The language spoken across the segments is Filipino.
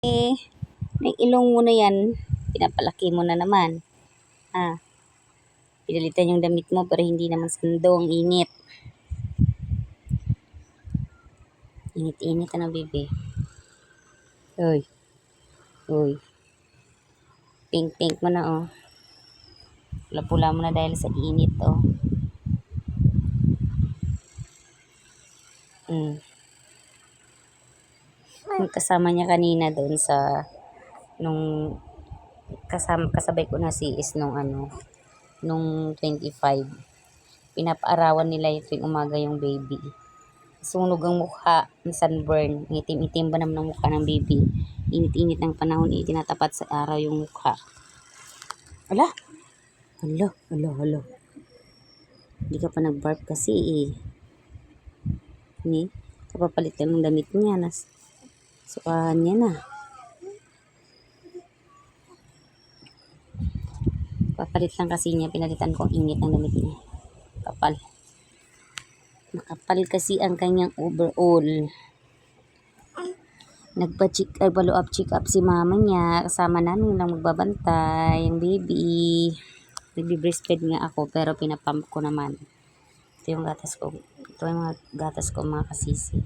may ilong mo na yan, pinapalaki mo na naman. Pinalitan yung damit mo pero hindi naman sandong, init. Init-init na bebe. Uy. Uy. Pink-pink mo na oh. Pula-pula mo na dahil sa init oh. Kasama niya kanina doon sa nung kasabay ko na si is nung nung 25. Pinapaarawan nila yung umaga yung baby. Sunog ang mukha, ng sunburn, itim-itim ba naman ang mukha ng baby. Init-init ng panahon, itinatapat sa araw yung mukha. Hala. Hindi ka pa nag-barf kasi eh. Kapapalit ka ng damit niya. Sukahan niya na. Papalit lang kasi niya. Pinalitan ko ang init ng damit niya. Kapal. Makapal kasi ang kanyang overall. Nagpa-follow up check up si mama niya. Kasama namin lang magbabantay. Yung baby. Baby breastfeed nga ako pero pinapump ko naman. Ito yung gatas ko. Ito yung mga gatas ko mga kasisi.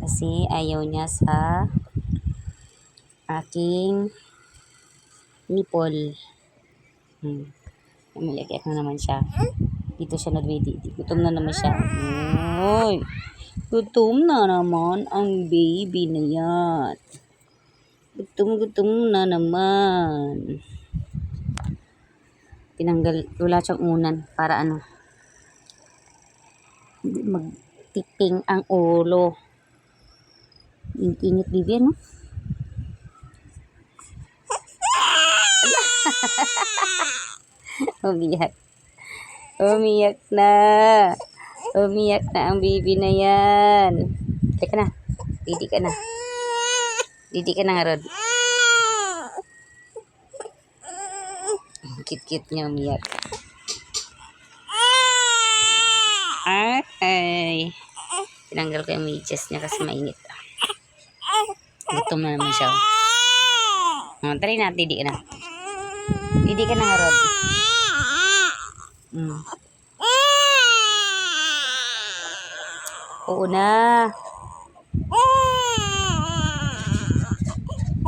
Kasi ayaw niya sa aking nipple. Umiyak na naman siya. Dito siya nagwidi. Gutom na naman siya. Uy! Gutom na naman ang baby na yan. Gutom na naman. Tinanggal, wala siyang unan para magtiping ang ulo. Init baby Umiyak na ang baby na yan. Teka na. Didi ka na nga Rod. Cute niya umiyak. Ay. Tinanggal ko yung medyas niya kasi mainit. Gutom na naman siya. Try na, didi ka na. Didi ka na nga Rod. Oo na.